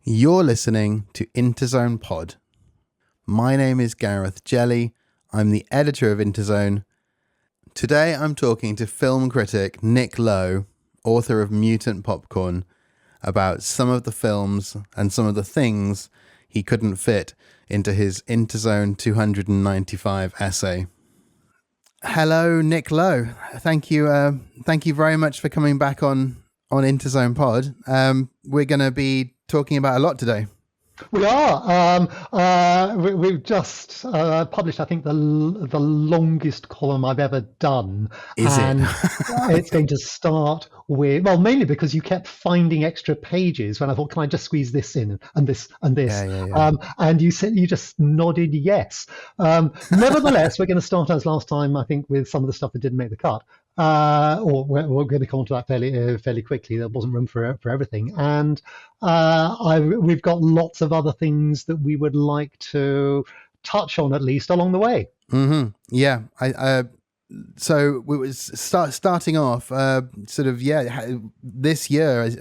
You're listening to INTERZONE Pod. My name is Gareth Jelley. I'm the editor of INTERZONE. Today I'm talking to film critic Nick Lowe, author of Mutant Popcorn, about some of the films and some of the things he couldn't fit into his INTERZONE 295 essay. Hello, Nick Lowe. Thank you very much for coming back on INTERZONE Pod. We're going to be talking about a lot today. We are. We've just published, I think, the longest column I've ever done. Is and it? It's going to start with, well, mainly because you kept finding extra pages when I thought, can I just squeeze this in and this and this? Yeah. And you just nodded yes. Nevertheless, we're going to start as last time, I think, with some of the stuff that didn't make the cut. Or we're going to come on to that fairly quickly. There wasn't room for everything, and we've got lots of other things that we would like to touch on, at least along the way. Mm-hmm. Yeah. So we was starting off. This year is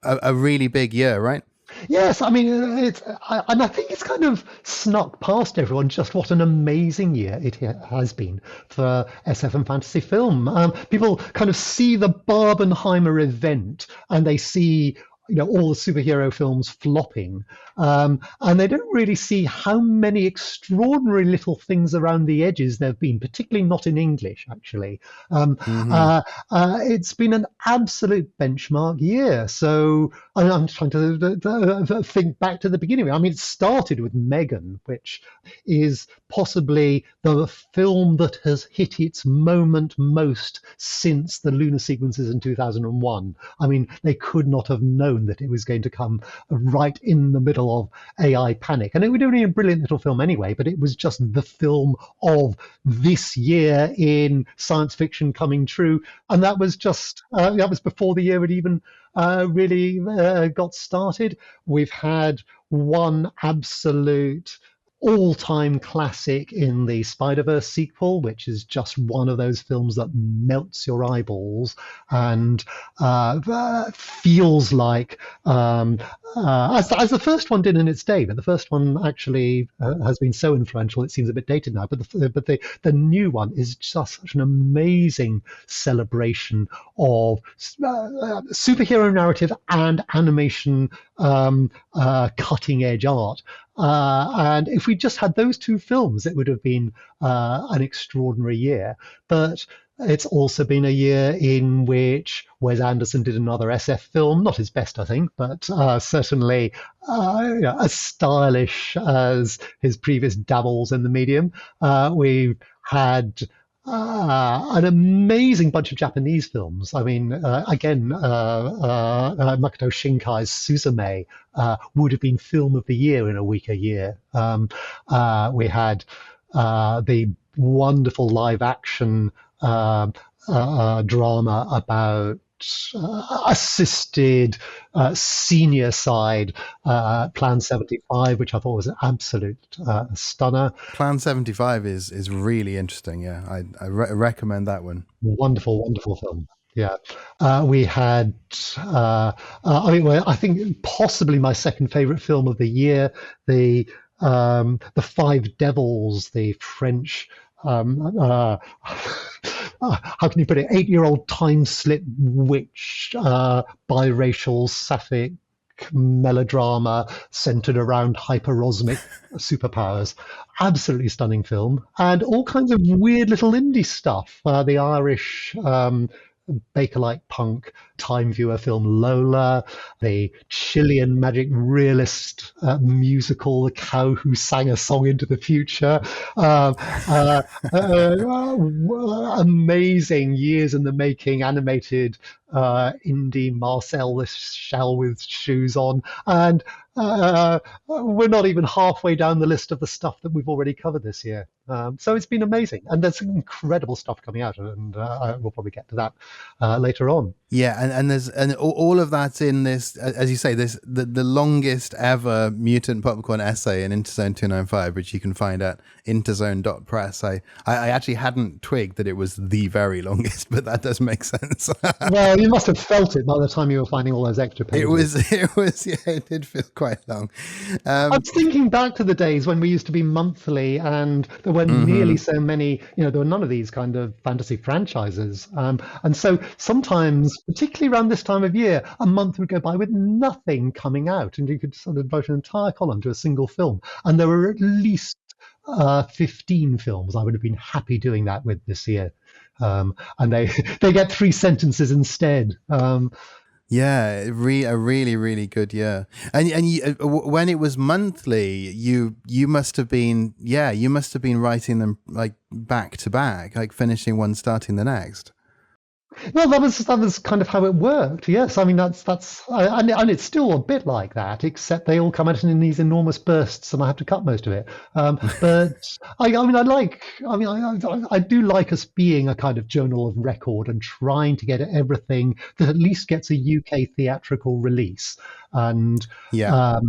a really big year, right? Yes, I mean, and I think it's kind of snuck past everyone just what an amazing year it has been for SF and fantasy film. People kind of see the Barbenheimer event and they see, all the superhero films flopping, and they don't really see how many extraordinary little things around the edges there have been, particularly not in English, actually. It's been an absolute benchmark year. So I'm trying to think back to the beginning. I mean, it started with Megan, which is possibly the film that has hit its moment most since the lunar sequences in 2001. I mean, they could not have known that it was going to come right in the middle of AI panic. And it was only a brilliant little film anyway, but it was just the film of this year in science fiction coming true. And that was that was before the year had even really got started. We've had one absolute all-time classic in the Spider-Verse sequel, which is just one of those films that melts your eyeballs and feels like, as the first one did in its day, but the first one actually has been so influential it seems a bit dated now. But the new one is just such an amazing celebration of superhero narrative and animation cutting-edge art. And if we just had those two films, it would have been an extraordinary year. But it's also been a year in which Wes Anderson did another SF film, not his best, I think, but certainly as stylish as his previous dabbles in the medium. We've had an amazing bunch of Japanese films. I mean, again, Makoto Shinkai's Suzume would have been film of the year in a weaker year. We had the wonderful live action drama about assisted senior side Plan 75, which I thought was an absolute stunner. Plan 75 is really interesting. Yeah, I recommend that one. Wonderful film. Yeah, we had. I think possibly my second favorite film of the year, the Five Devils, the French. How can you put it? 8-year-old time slip witch, biracial sapphic melodrama centered around hyperosmic superpowers. Absolutely stunning film, and all kinds of weird little indie stuff. The Irish Bakelite punk time viewer film Lola, the Chilean magic realist musical The Cow Who Sang a Song into the Future. Amazing years in the making animated indie Marcel the Shell with Shoes On, and we're not even halfway down the list of the stuff that we've already covered this year. So it's been amazing, and there's some incredible stuff coming out, and we'll probably get to that later on. Yeah, and there's and all of that's in this, as you say, this the longest ever Mutant Popcorn essay in Interzone 295, which you can find at interzone.press. I actually hadn't twigged that it was the very longest, but that does make sense. Well, you must have felt it by the time you were finding all those extra pages. Yeah, it did feel quite long. I was thinking back to the days when we used to be monthly and there were nearly so many, there were none of these kind of fantasy franchises. And so sometimes, particularly around this time of year, a month would go by with nothing coming out and you could sort of devote an entire column to a single film. And there were at least 15 films I would have been happy doing that with this year. And they get 3 sentences instead. Yeah, a really, really good year. And you, when it was monthly, you must have been writing them like back to back, like finishing one, starting the next. Well, that was kind of how it worked. Yes, I mean and it's still a bit like that, except they all come out in these enormous bursts, and I have to cut most of it. But I do like us being a kind of journal of record and trying to get everything that at least gets a UK theatrical release. And Yeah.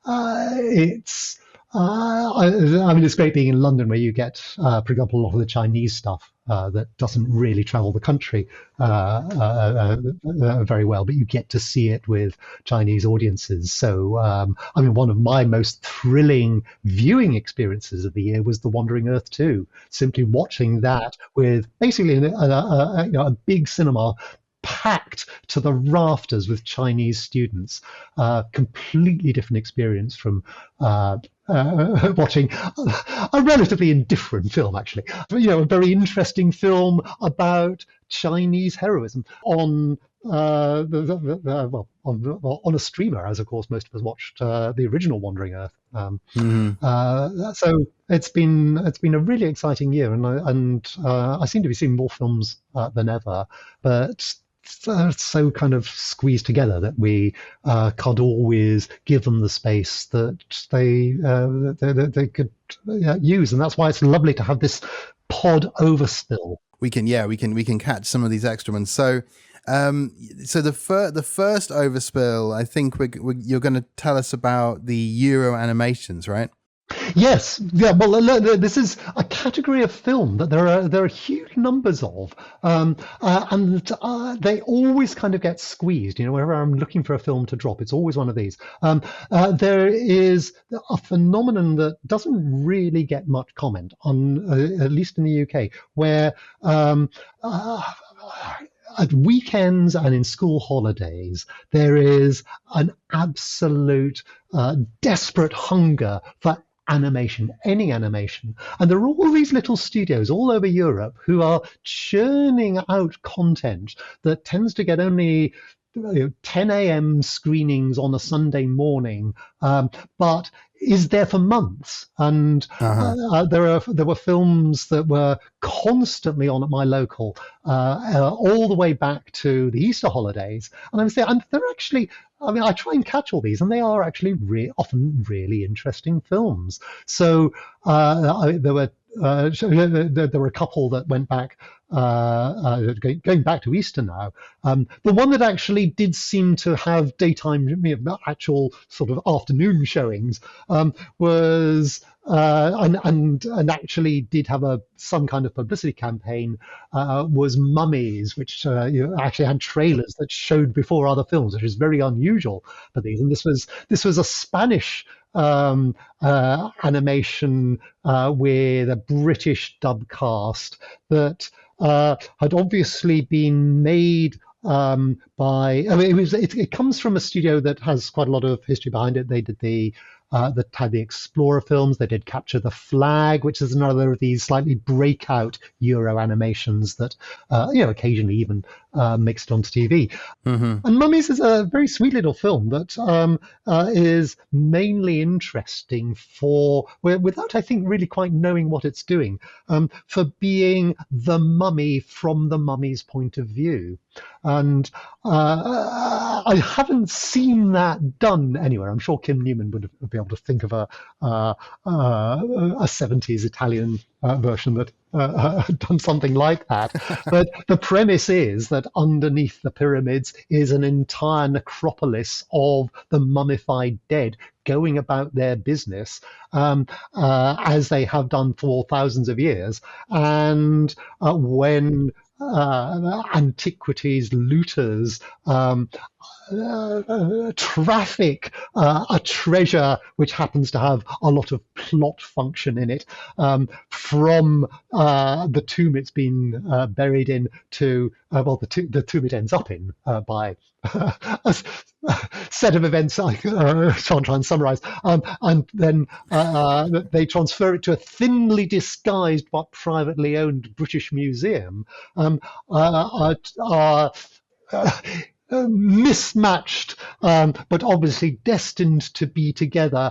it's. It's great being in London where you get, for example, a lot of the Chinese stuff that doesn't really travel the country very well, but you get to see it with Chinese audiences. So, one of my most thrilling viewing experiences of the year was The Wandering Earth 2. Simply watching that with basically a big cinema packed to the rafters with Chinese students. Completely different experience from watching a relatively indifferent film, actually. A very interesting film about Chinese heroism on on a streamer, as of course most of us watched the original Wandering Earth. So it's been a really exciting year, and I seem to be seeing more films than ever, but so kind of squeezed together that we can't always give them the space that they could use, and that's why it's lovely to have this pod overspill. We can catch some of these extra ones. So, the first overspill, I think you're going to tell us about the Euro animations, right? Yes, yeah. Well, this is a category of film that there are huge numbers of, and they always kind of get squeezed. Whenever I'm looking for a film to drop, it's always one of these. There is a phenomenon that doesn't really get much comment on, at least in the UK, where at weekends and in school holidays, there is an absolute desperate hunger for animation, any animation. And there are all these little studios all over Europe who are churning out content that tends to get only 10 a.m. screenings on a Sunday morning, but is there for months. And there were films that were constantly on at my local, all the way back to the Easter holidays. And they're actually, I try and catch all these, and they are actually often really interesting films. So there were a couple that went back, going back to Easter now. The one that actually did seem to have daytime, actual sort of afternoon showings, was and actually did have some kind of publicity campaign, was Mummies, which actually had trailers that showed before other films, which is very unusual for these. And this was a Spanish animation with a British dub cast that had obviously been made by. It comes from a studio that has quite a lot of history behind it. They did that had the Explorer films. They did Capture the Flag, which is another of these slightly breakout Euro animations that occasionally even makes it onto TV. And Mummies is a very sweet little film that is mainly interesting without, I think, really quite knowing what it's doing, for being the mummy from the mummy's point of view. And I haven't seen that done anywhere. I'm sure Kim Newman would be able to think of a 70s Italian version that had done something like that. But the premise is that underneath the pyramids is an entire necropolis of the mummified dead going about their business as they have done for thousands of years. And when antiquities looters traffic a treasure which happens to have a lot of plot function in it from the tomb it's been buried in to the tomb it ends up in by a set of events I can't try and summarize, and then they transfer it to a thinly disguised but privately owned British museum. Mismatched, but obviously destined to be together,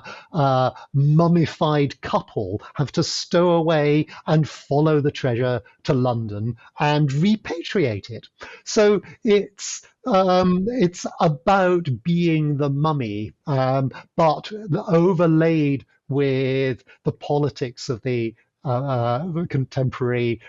mummified couple have to stow away and follow the treasure to London and repatriate it. So it's about being the mummy, but overlaid with the politics of the contemporary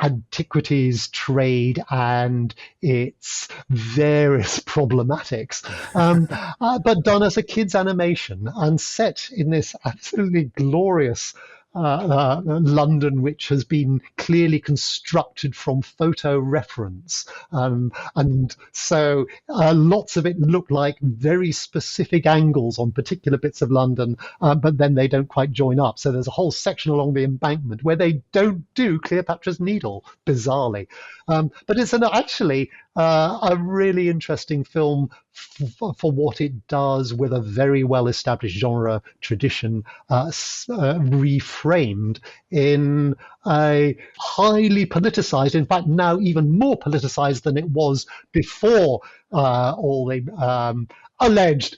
antiquities trade and its various problematics, but done as a kids' animation and set in this absolutely glorious London, which has been clearly constructed from photo reference. And so lots of it look like very specific angles on particular bits of London, but then they don't quite join up. So there's a whole section along the embankment where they don't do Cleopatra's Needle, bizarrely. But it's actually a really interesting film for what it does with a very well-established genre tradition, reframed in a highly politicized, in fact, now even more politicized than it was before all the alleged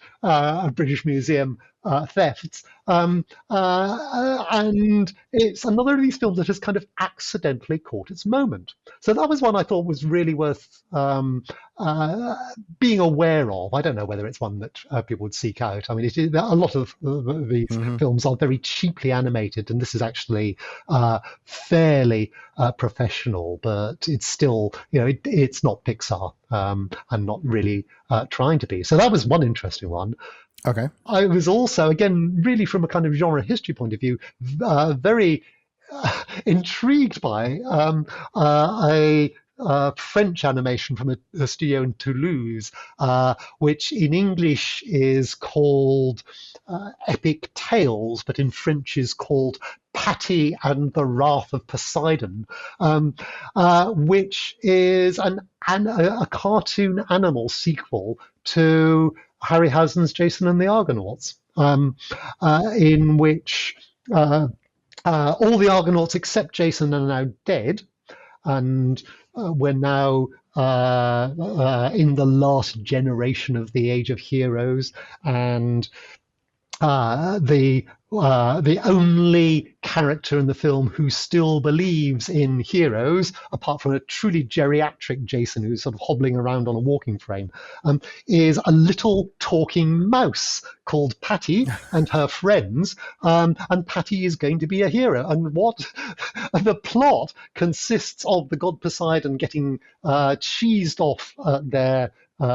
British Museum thefts. And it's another of these films that has kind of accidentally caught its moment. So that was one I thought was really worth being aware of. I don't know whether it's one that people would seek out. I mean, a lot of these films are very cheaply animated, and this is actually fairly professional, but it's still, it's not Pixar and not really trying to be. So that was one interesting one. Okay. I was also, again, really from a kind of genre history point of view, very intrigued by a French animation from a studio in Toulouse, which in English is called Epic Tales, but in French is called Patty and the Wrath of Poseidon, which is a cartoon animal sequel to Harryhausen's Jason and the Argonauts, in which all the Argonauts except Jason are now dead, and we're now in the last generation of the Age of Heroes, and the only character in the film who still believes in heroes, apart from a truly geriatric Jason who's sort of hobbling around on a walking frame, is a little talking mouse called Patty and her friends, and Patty is going to be a hero. And the plot consists of the god Poseidon getting cheesed off their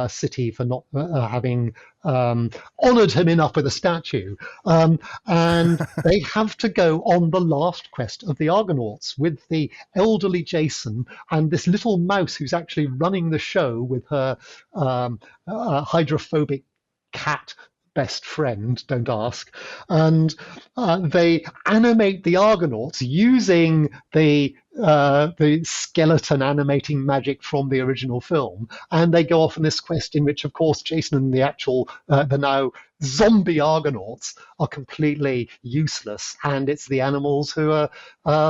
city for not having honored him enough with a statue, and they have to go on the last quest of the Argonauts with the elderly Jason and this little mouse who's actually running the show with her hydrophobic cat best friend, don't ask. And they animate the Argonauts using the skeleton animating magic from the original film, and they go off on this quest in which, of course, Jason and the now zombie Argonauts are completely useless, and it's the animals who are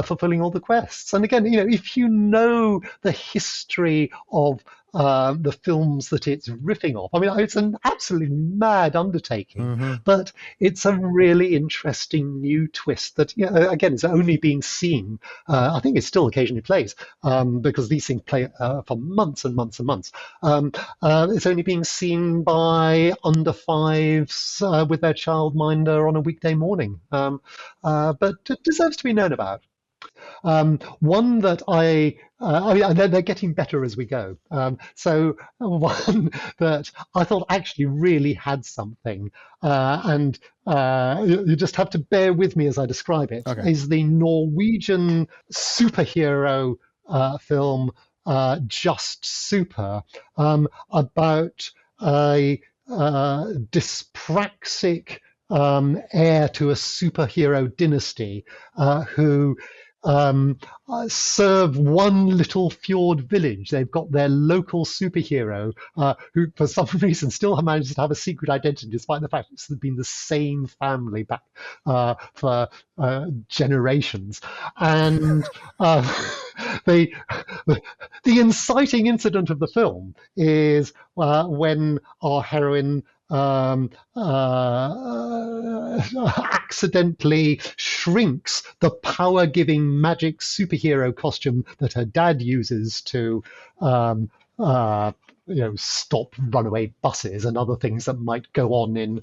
fulfilling all the quests. And again, if you know the history of the films that it's riffing off. I mean, it's an absolutely mad undertaking, but it's a really interesting new twist that, again, is only being seen. I think it still occasionally plays because these things play for months and months and months. It's only being seen by under fives with their childminder on a weekday morning, but it deserves to be known about. One that I mean, they're getting better as we go. So one that I thought actually really had something, and you just have to bear with me as I describe it, is the Norwegian superhero film Just Super, about a dyspraxic heir to a superhero dynasty who serve one little fjord village. They've got their local superhero who, for some reason, still manages to have a secret identity, despite the fact it's been the same family back for generations. And the inciting incident of the film is when our heroine accidentally shrinks the power-giving magic superhero costume that her dad uses to stop runaway buses and other things that might go on in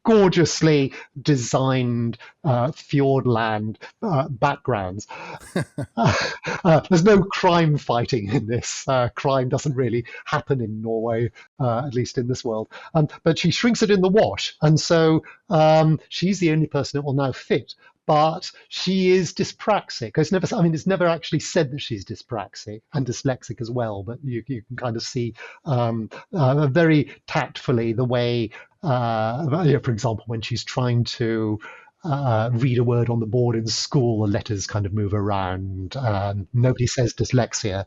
gorgeously designed fjordland backgrounds. There's no crime fighting in this. Crime doesn't really happen in Norway, at least in this world. But she shrinks it in the wash, and so she's the only person it will now fit. But she is dyspraxic. It's never actually said that she's dyspraxic and dyslexic as well. But you can kind of see very tactfully the way, for example, when she's trying to read a word on the board in school, the letters kind of move around. Nobody says dyslexia,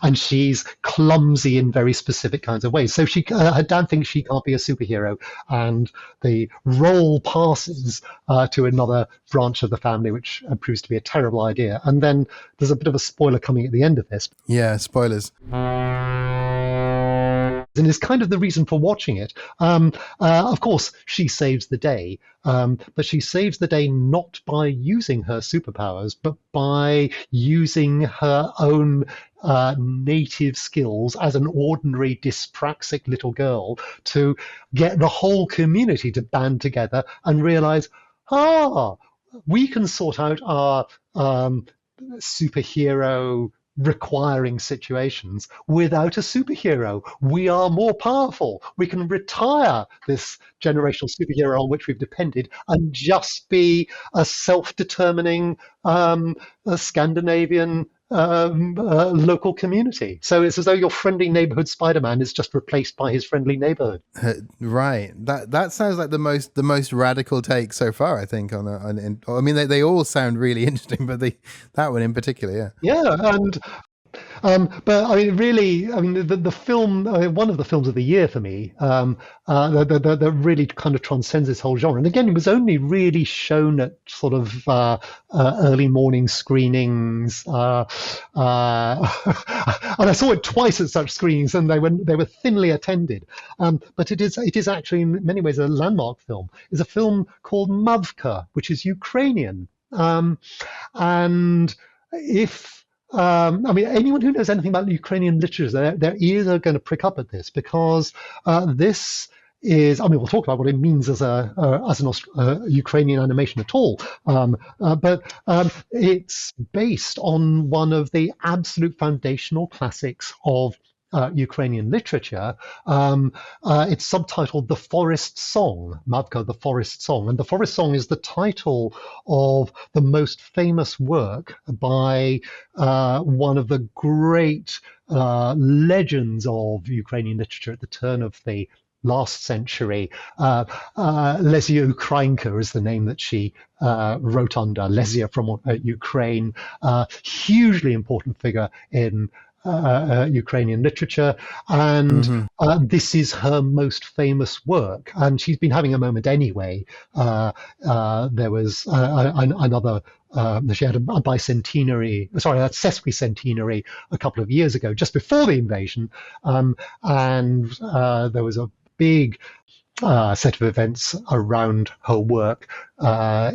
and she's clumsy in very specific kinds of ways. So her dad thinks she can't be a superhero, and the role passes to another branch of the family, which proves to be a terrible idea. And then there's a bit of a spoiler coming at the end of this. Yeah, spoilers. And is kind of the reason for watching it. Of course, she saves the day, but she saves the day not by using her superpowers, but by using her own native skills as an ordinary dyspraxic little girl to get the whole community to band together and realize, we can sort out our superhero requiring situations without a superhero. We are more powerful. We can retire this generational superhero on which we've depended and just be a self-determining Scandinavian local community. So it's as though your friendly neighborhood Spider-Man is just replaced by his friendly neighborhood. Right. That sounds like the most radical take so far, I think. I mean, they all sound really interesting, but that one in particular, yeah. Yeah, but I mean, really, the film, one of the films of the year for me, that really kind of transcends this whole genre. And again, it was only really shown at sort of early morning screenings, and I saw it twice at such screenings, and they were thinly attended. But it is actually in many ways a landmark film. It's a film called Mavka, which is Ukrainian, and if anyone who knows anything about Ukrainian literature, their ears are going to prick up at this, because this is, we'll talk about what it means as an Ukrainian animation at all, but it's based on one of the absolute foundational classics of Ukrainian literature. It's subtitled The Forest Song, Mavka, The Forest Song. And The Forest Song is the title of the most famous work by one of the great legends of Ukrainian literature at the turn of the last century. Lesia Ukrainka is the name that she wrote under. Lesia from Ukraine, hugely important figure in Ukrainian literature, and this is her most famous work. And she's been having a moment anyway. There was another. She had a bicentenary, sorry, a sesquicentenary a couple of years ago, just before the invasion, and there was a big set of events around her work by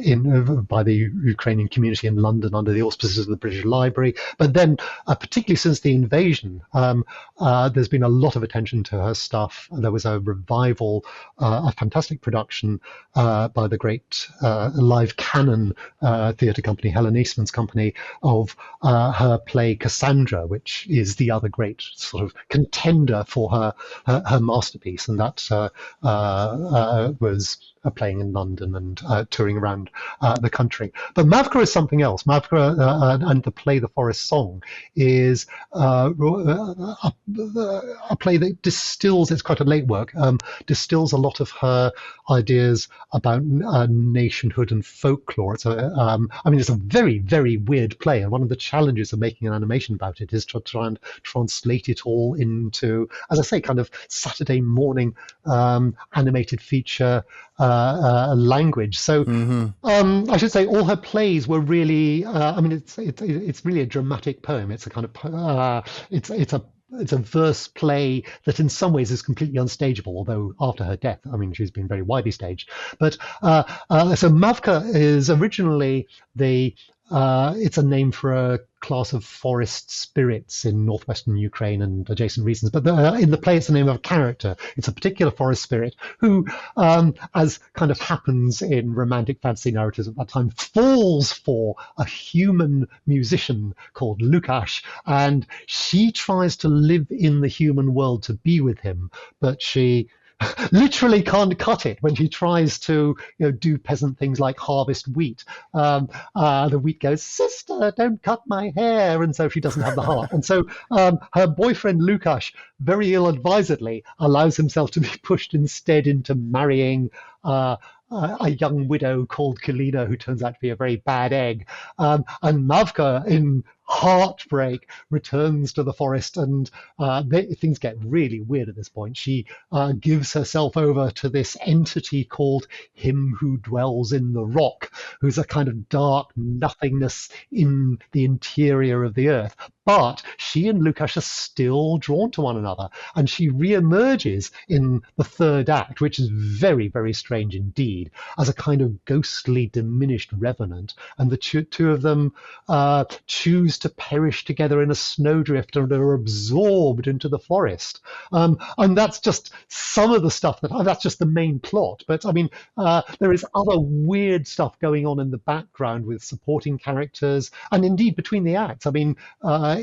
the Ukrainian community in London under the auspices of the British Library. But then, particularly since the invasion, there's been a lot of attention to her stuff. There was a revival, a fantastic production by the great live canon theatre company, Helen Eastman's company, of her play Cassandra, which is the other great sort of contender for her masterpiece. And that was playing in London and touring around the country. But Mavka is something else. Mavka and the play The Forest Song is a play that distills, it's quite a late work, distills a lot of her ideas about nationhood and folklore. It's it's a very, very weird play. And one of the challenges of making an animation about it is to try and translate it all into, as I say, kind of Saturday morning animated feature language. So I should say all her plays were really. It's really a dramatic poem. It's a kind of it's a verse play that in some ways is completely unstageable, although after her death, she's been very widely staged. But so Mavka is originally it's a name for a class of forest spirits in northwestern Ukraine and adjacent regions. But in the play, it's the name of a character. It's a particular forest spirit who, as kind of happens in romantic fantasy narratives at that time, falls for a human musician called Lukash, and she tries to live in the human world to be with him, but she literally can't cut it when she tries to do peasant things like harvest wheat. The wheat goes, "Sister, don't cut my hair," and so she doesn't have the heart. And so her boyfriend Lukash very ill-advisedly allows himself to be pushed instead into marrying a young widow called Kalina, who turns out to be a very bad egg. And Mavka, in heartbreak, returns to the forest, and things get really weird at this point. She gives herself over to this entity called Him Who Dwells in the Rock, who's a kind of dark nothingness in the interior of the earth. But she and Lukash are still drawn to one another, and she re-emerges in the third act, which is very, very strange indeed, as a kind of ghostly, diminished revenant. And the two of them choose to perish together in a snowdrift and are absorbed into the forest. And that's just some of the stuff that's just the main plot. But there is other weird stuff going on in the background with supporting characters, and indeed between the acts.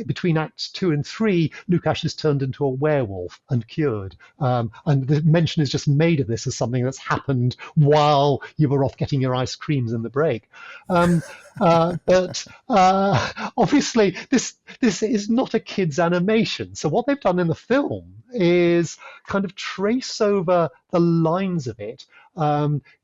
Between acts 2 and 3, Lukash is turned into a werewolf and cured. And the mention is just made of this as something that's happened while you were off getting your ice creams in the break. But obviously, this is not a kid's animation. So what they've done in the film is kind of trace over the lines of it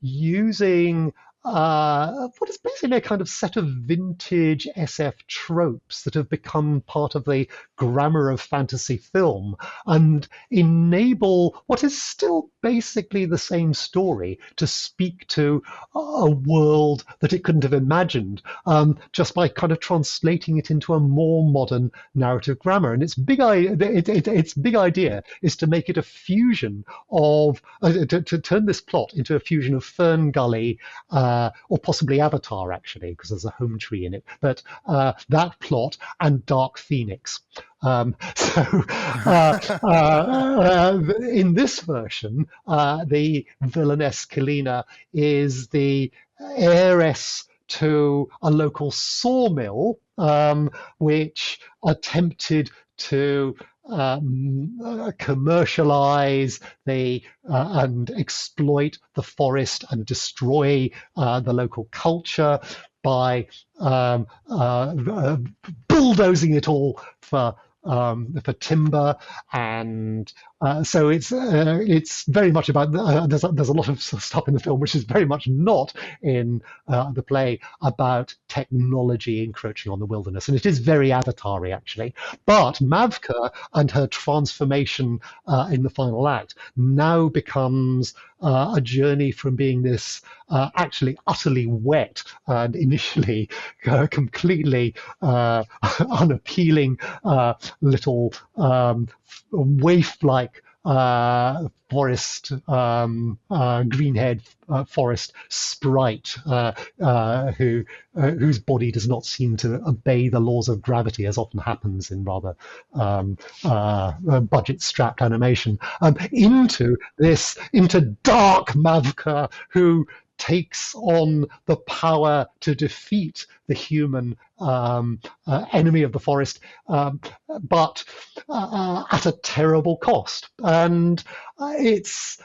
using what is basically a kind of set of vintage SF tropes that have become part of the grammar of fantasy film and enable what is still basically the same story to speak to a world that it couldn't have imagined, just by kind of translating it into a more modern narrative grammar. And its big idea is to make it a fusion of to turn this plot into a fusion of Fern Gully, or possibly Avatar, actually, because there's a home tree in it. But that plot and Dark Phoenix. In this version, the villainess Kalina is the heiress to a local sawmill, which attempted to commercialize and exploit the forest and destroy the local culture by bulldozing it all for for timber, and so it's very much about. There's a lot of stuff in the film which is very much not in the play about technology encroaching on the wilderness, and it is very Avatar-y actually. But Mavka and her transformation in the final act now becomes a journey from being this actually utterly wet and initially completely unappealing little waif-like forest, greenhead forest sprite whose body does not seem to obey the laws of gravity, as often happens in rather budget-strapped animation, into dark Mavka, who takes on the power to defeat the human enemy of the forest, but at a terrible cost. And these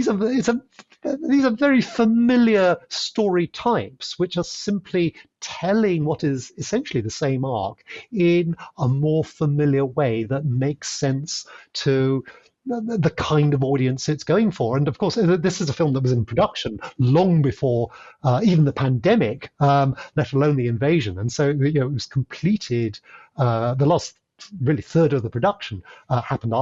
are very familiar story types, which are simply telling what is essentially the same arc in a more familiar way that makes sense to the kind of audience it's going for. And of course, this is a film that was in production long before even the pandemic, let alone the invasion. And so, it was completed, the last really third of the production happened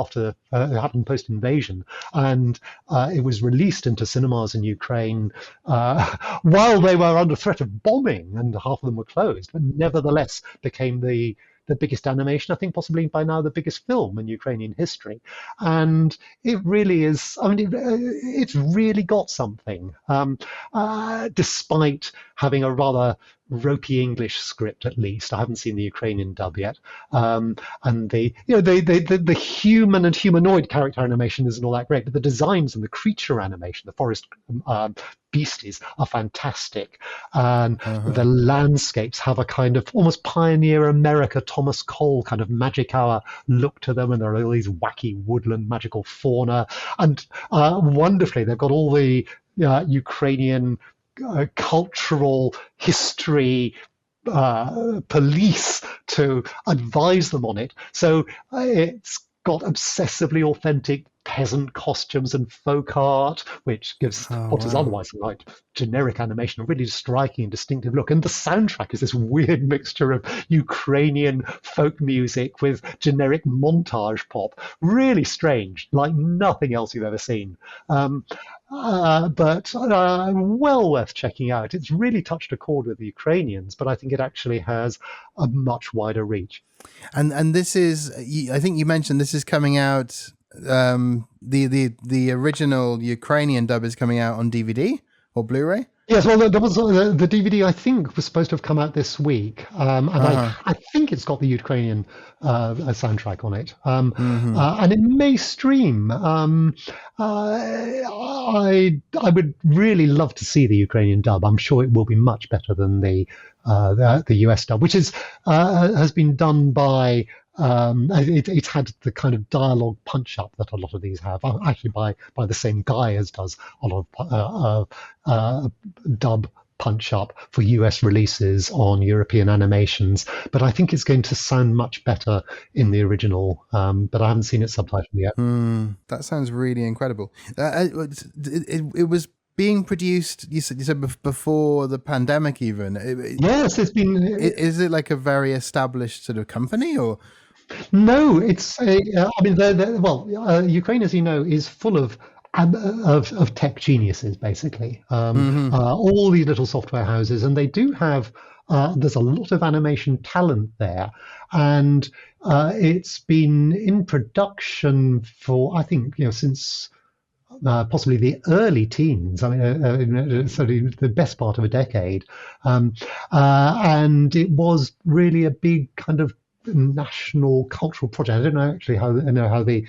post-invasion, and it was released into cinemas in Ukraine while they were under threat of bombing, and half of them were closed, but nevertheless became the biggest animation, I think possibly by now the biggest film in Ukrainian history. And it really is, it's really got something, despite having a rather ropey English script, at least. I haven't seen the Ukrainian dub yet. And the human and humanoid character animation isn't all that great, but the designs and the creature animation, the forest beasties, are fantastic. And the landscapes have a kind of almost pioneer America, Thomas Cole kind of magic hour look to them, and there are all these wacky woodland magical fauna. And wonderfully, they've got all the Ukrainian cultural history police to advise them on it. So it's got obsessively authentic peasant costumes and folk art, which gives what is otherwise like generic animation a really striking and distinctive look. And the soundtrack is this weird mixture of Ukrainian folk music with generic montage pop. Really strange, like nothing else you've ever seen. But well worth checking out. It's really touched a chord with the Ukrainians, but I think it actually has a much wider reach. And this is, I think you mentioned this is coming out. The original Ukrainian dub is coming out on DVD or Blu-ray. Yes, well, there was the DVD. I think was supposed to have come out this week, and I think it's got the Ukrainian soundtrack on it, and it may stream. I would really love to see the Ukrainian dub. I'm sure it will be much better than the US dub, which has been done by. It's had the kind of dialogue punch up that a lot of these have, actually by the same guy as does a lot of dub punch up for US releases on European animations. But I think it's going to sound much better in the original, but I haven't seen it subtitled yet. That sounds really incredible. It was being produced, you said before the pandemic even. Yes, it's been. Is it like a very established sort of company, or? No, it's Ukraine, as you know, is full of tech geniuses, basically. All these little software houses, and they do have. There's a lot of animation talent there, and it's been in production for, I think, since. Possibly the early teens, certainly the best part of a decade, and it was really a big kind of national cultural project. I don't know actually how the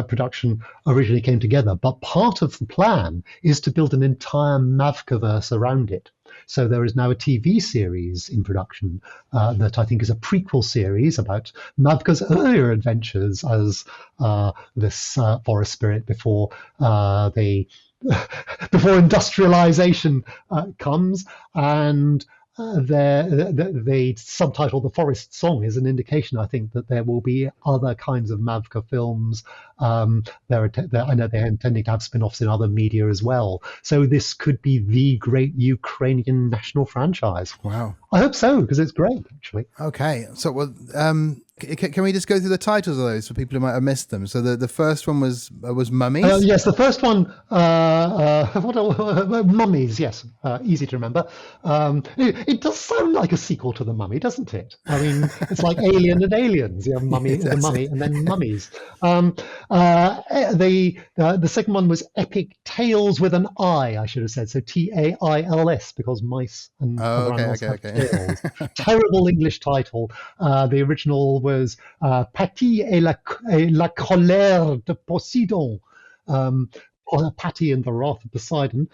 production originally came together, but part of the plan is to build an entire Mavkaverse around it. So there is now a TV series in production that I think is a prequel series about Mavka's earlier adventures as this forest spirit before before industrialization comes, and the subtitle "The Forest Song" is an indication, I think, that there will be other kinds of Mavka films. I know they're intending to have spin-offs in other media as well. So this could be the great Ukrainian national franchise. Wow. I hope so, because it's great, actually. Okay. So, well, can we just go through the titles of those for people who might have missed them? So the first one was Mummies? Yes, the first one, Mummies, yes, easy to remember. It does sound like a sequel to The Mummy, doesn't it? I mean, it's like Alien and Aliens. You have the Mummy, and then Mummies. The second one was Epic Tales with an I should have said. So TAILS, because mice and other animals have tails. Terrible English title. The original was Patty et la colère de Poseidon. Patty and the Wrath of Poseidon.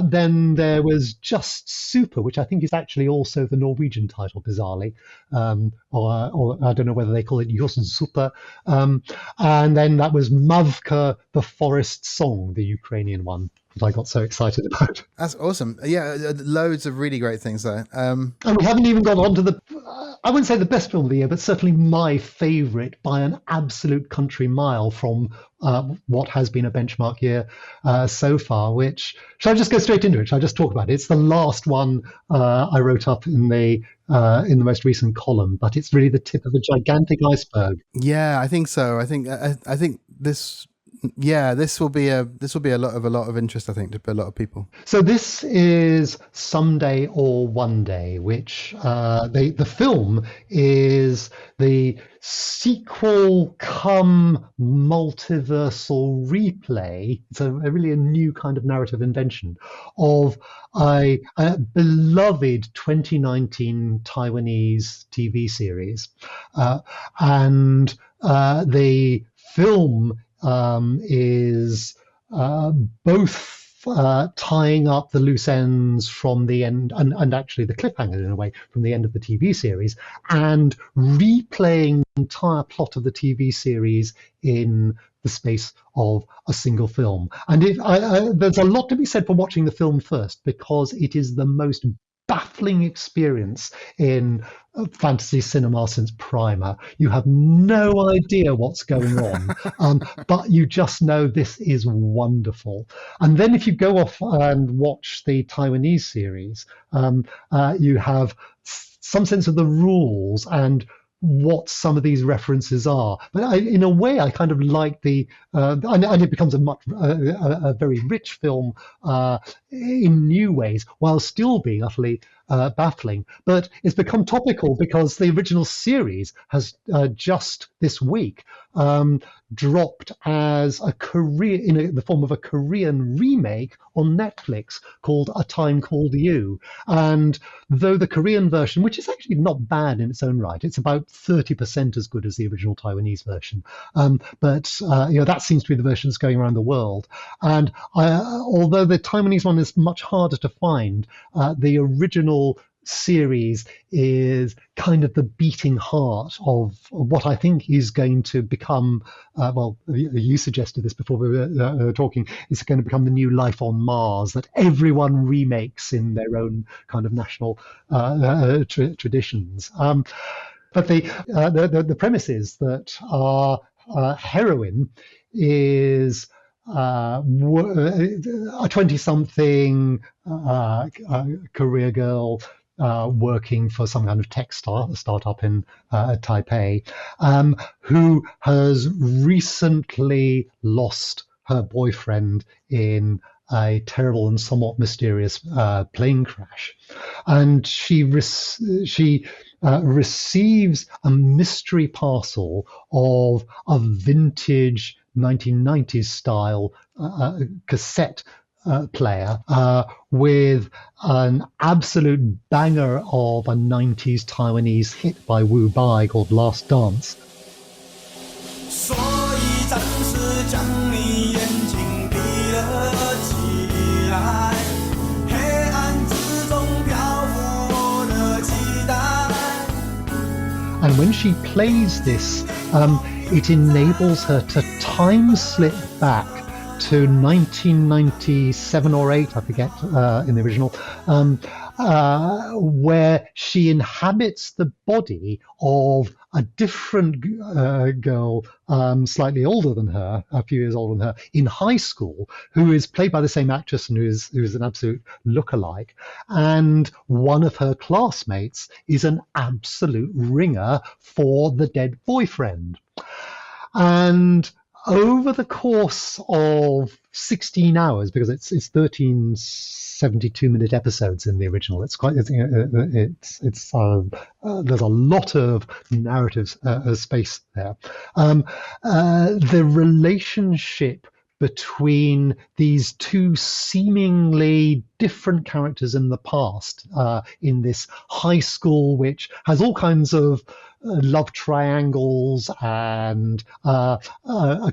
Then there was Just Super, which I think is actually also the Norwegian title, bizarrely. Or I don't know whether they call it Just Super. And then that was Mavka, the Forest Song, the Ukrainian one that I got so excited about. That's awesome. Yeah, loads of really great things there. And we haven't even got on to I wouldn't say the best film of the year, but certainly my favourite by an absolute country mile from what has been a benchmark year so far, which, shall I just go straight into it? Shall I just talk about it? It's the last one I wrote up in the most recent column, but it's really the tip of a gigantic iceberg. Yeah, I think so. I think this. Yeah, this will be a lot of interest, I think, to a lot of people. So this is Someday or One Day, which the film is the sequel come multiversal replay. It's really a new kind of narrative invention of a beloved 2019 Taiwanese TV series, and the film is both tying up the loose ends from the end, and actually the cliffhanger in a way from the end of the TV series, and replaying the entire plot of the TV series in the space of a single film. And there's a lot to be said for watching the film first, because it is the most baffling experience in fantasy cinema since Primer. You have no idea what's going on, but you just know this is wonderful. And then if you go off and watch the Taiwanese series, you have some sense of the rules and what some of these references are. But in a way, I kind of like and it becomes a very rich film in new ways, while still being utterly baffling. But it's become topical because the original series has just this week dropped as in the form of a Korean remake on Netflix called A Time Called You. And though the Korean version, which is actually not bad in its own right, it's about 30% as good as the original Taiwanese version. But that seems to be the version that's going around the world. And although the Taiwanese one is much harder to find, the original series is kind of the beating heart of what I think is going to become, you suggested this before we were talking, it's going to become the new Life on Mars that everyone remakes in their own kind of national traditions. But the premise is that our heroine is a 20-something career girl working for some kind of tech startup in Taipei, who has recently lost her boyfriend in a terrible and somewhat mysterious plane crash. And she receives a mystery parcel of a vintage 1990s style cassette player with an absolute banger of a 90s Taiwanese hit by Wu Bai called Last Dance. And when she plays this, it enables her to time slip back to 1997 or 8, I forget, in the original, where she inhabits the body of a different girl, slightly older than her, a few years older than her, in high school, who is played by the same actress and who is an absolute lookalike. And one of her classmates is an absolute ringer for the dead boyfriend. And over the course of 16 hours, because it's 13 72-minute episodes in the original, it's quite there's a lot of narrative space there. The relationship between these two seemingly different characters in the past, in this high school, which has all kinds of love triangles and a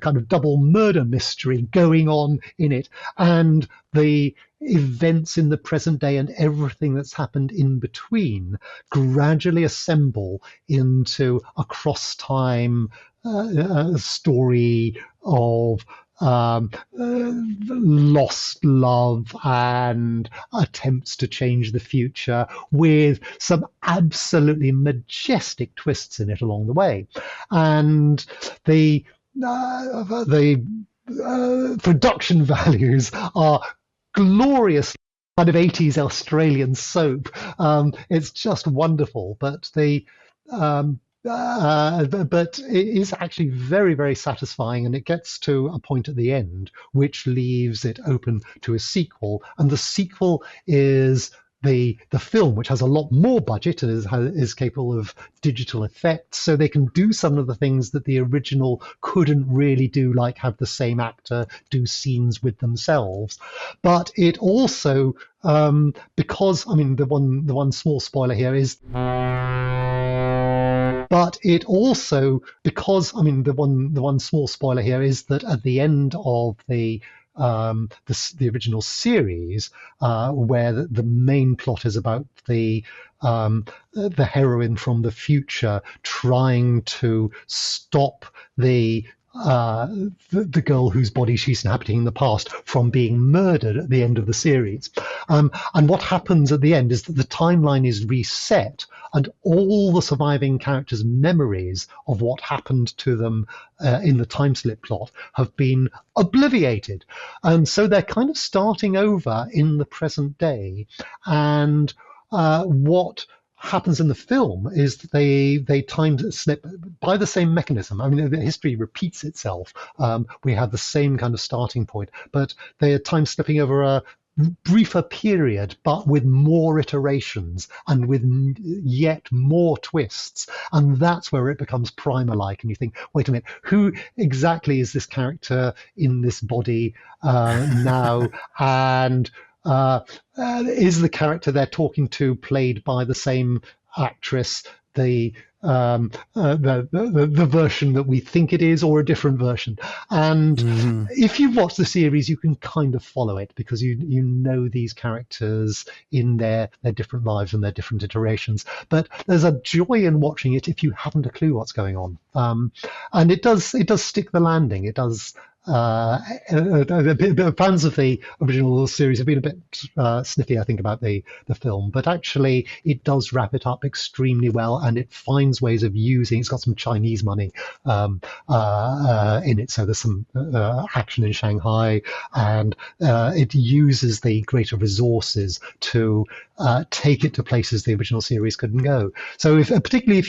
kind of double murder mystery going on in it, and the events in the present day and everything that's happened in between gradually assemble into a cross-time story of lost love and attempts to change the future, with some absolutely majestic twists in it along the way. And the production values are glorious, kind of 80s Australian soap. It's just wonderful, but but it is actually very, very satisfying, and it gets to a point at the end which leaves it open to a sequel. And the sequel is the film, which has a lot more budget and is capable of digital effects, so they can do some of the things that the original couldn't really do, like have the same actor do scenes with themselves. But it also, because, I mean, the one small spoiler here is, but it also, because, I mean, the one small spoiler here is that at the end of the original series, where the main plot is about the heroine from the future trying to stop the girl whose body she's inhabiting in the past from being murdered at the end of the series. And what happens at the end is that the timeline is reset, and all the surviving characters' memories of what happened to them in the time slip plot have been obliterated. And so they're kind of starting over in the present day. And what happens in the film is that they time slip by the same mechanism. I mean, the history repeats itself. We have the same kind of starting point, but they are time slipping over a briefer period, but with more iterations and with yet more twists. And that's where it becomes Primer-like. And you think, wait a minute, who exactly is this character in this body now? And is the character they're talking to played by the same actress, the version that we think it is, or a different version? And if you watch the series, you can kind of follow it, because you know these characters in their different lives and their different iterations. But there's a joy in watching it if you haven't a clue what's going on. And it does stick the landing. It does. Fans of the original series have been a bit sniffy, I think, about the film, but actually it does wrap it up extremely well, and it finds ways of using. It's got some Chinese money in it, so there's some action in Shanghai, and it uses the greater resources to take it to places the original series couldn't go. So, particularly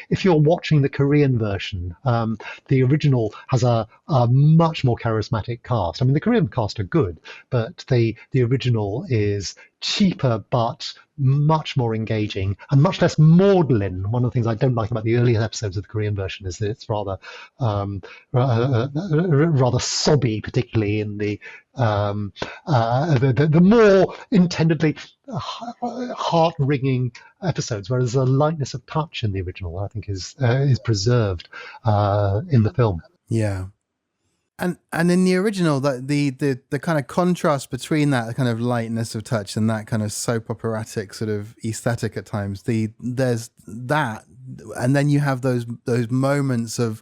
if you're watching the Korean version, the original has a much more charismatic cast. I mean, the Korean cast are good, but the original is cheaper but much more engaging and much less maudlin. One of the things I don't like about the earlier episodes of the Korean version is that it's rather sobby, particularly in the more intendedly heart-wringing episodes, whereas the lightness of touch in the original, I think, is preserved in the film. Yeah. And in the original, the kind of contrast between that kind of lightness of touch and that kind of soap operatic sort of aesthetic at times, there's that, and then you have those moments of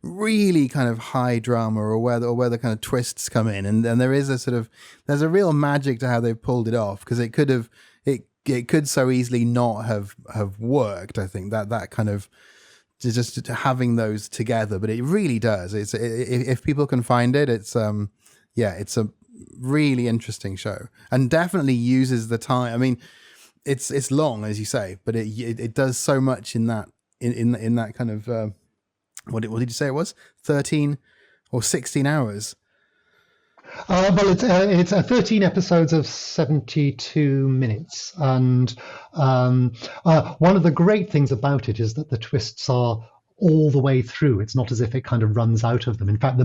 really kind of high drama, or where the kind of twists come in, and there is a sort of, there's a real magic to how they've pulled it off, because it could so easily not have worked. I think that kind of just having those together, but it really does. If people can find it, it's it's a really interesting show, and definitely uses the time. I mean, it's long, as you say, but it does so much in that kind of what did you say it was, 13 or 16 hours? Well, it's 13 episodes of 72 minutes, and one of the great things about it is that the twists are all the way through. It's not as if it kind of runs out of them. In fact,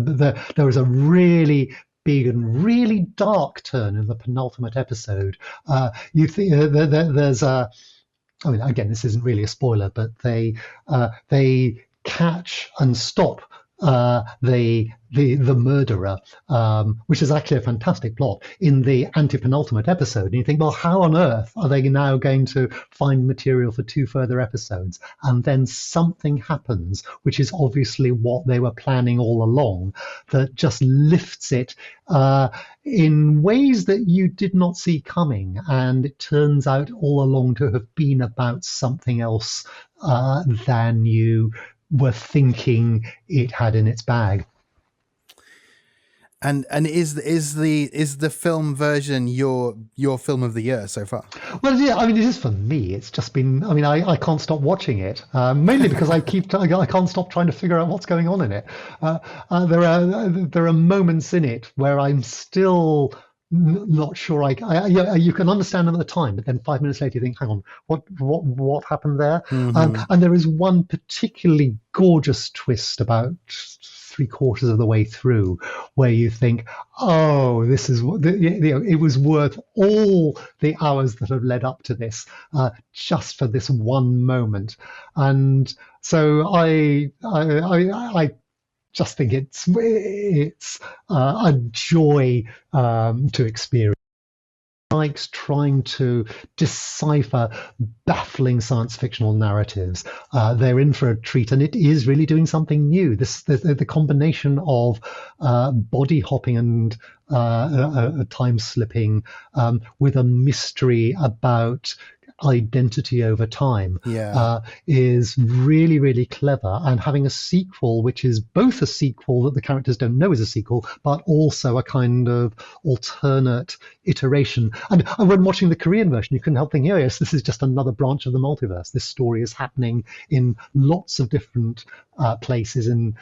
there is a really big and really dark turn in the penultimate episode. You think there's a, I mean, again, this isn't really a spoiler, but they catch and stop the murderer, which is actually a fantastic plot, in the antepenultimate episode. And you think, well, how on earth are they now going to find material for 2 further episodes? And then something happens, which is obviously what they were planning all along, that just lifts it in ways that you did not see coming. And it turns out all along to have been about something else than you were thinking it had in its bag. And is the film version your film of the year so far? Well, yeah, I mean, it is for me. It's just been, I mean, I can't stop watching it, mainly because I can't stop trying to figure out what's going on in it. There are moments in it where I'm still not sure. You can understand them at the time, but then 5 minutes later you think, hang on, what happened there? Mm-hmm. And there is one particularly gorgeous twist about 3/4 of the way through, where you think, oh, this is, it was worth all the hours that have led up to this, just for this one moment. And so I just think it's a joy to experience. Likes trying to decipher baffling science fictional narratives. They're in for a treat, and it is really doing something new. The combination of body hopping and time slipping with a mystery about identity over time is really, really clever. And having a sequel, which is both a sequel that the characters don't know is a sequel, but also a kind of alternate iteration. And when watching the Korean version, you couldn't help thinking, oh yes, this is just another branch of the multiverse. This story is happening in lots of different places and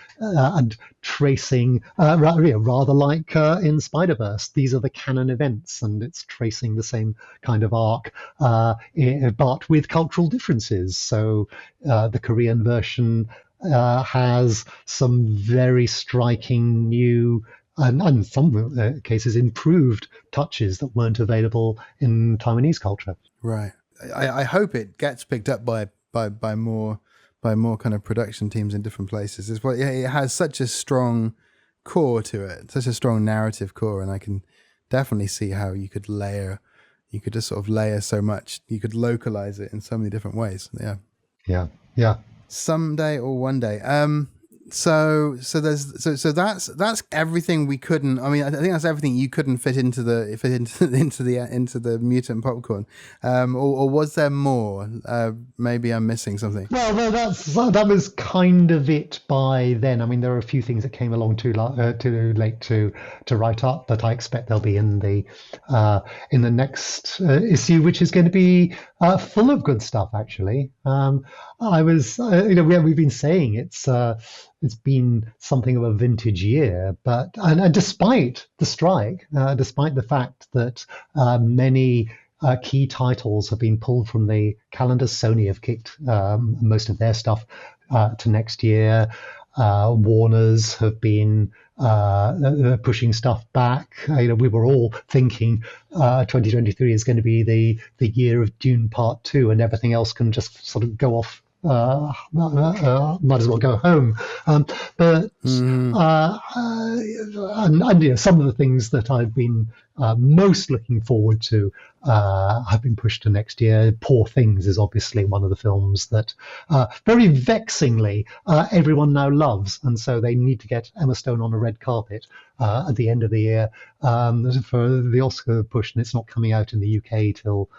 tracing, rather like in Spider-Verse. These are the canon events, and it's tracing the same kind of arc, but with cultural differences. So the Korean version has some very striking new and in some cases improved touches that weren't available in Taiwanese culture. Right. I hope it gets picked up by more kind of production teams in different places. It has such a strong core to it, such a strong narrative core, and I can definitely see how you could just sort of layer so much. You could localize it in so many different ways. Yeah. Someday or one day. So that's everything we couldn't. I mean, I think that's everything you couldn't fit into the Mutant Popcorn. Or was there more? Maybe I'm missing something. Well, that was kind of it by then. I mean, there are a few things that came along too late to write up, but I expect they'll be in the next issue, which is going to be full of good stuff. Actually, we've been saying it's been something of a vintage year, but and despite the strike, despite the fact that many key titles have been pulled from the calendar, Sony have kicked most of their stuff to next year. Warner's have been pushing stuff back. We were all thinking 2023 is going to be the year of Dune Part 2, and everything else can just sort of go off might as well go home. But Mm. and some of the things that I've been most looking forward to have been pushed to next year. Poor Things is obviously one of the films that very vexingly everyone now loves, and so they need to get Emma Stone on a red carpet at the end of the year for the Oscar push, and it's not coming out in the UK till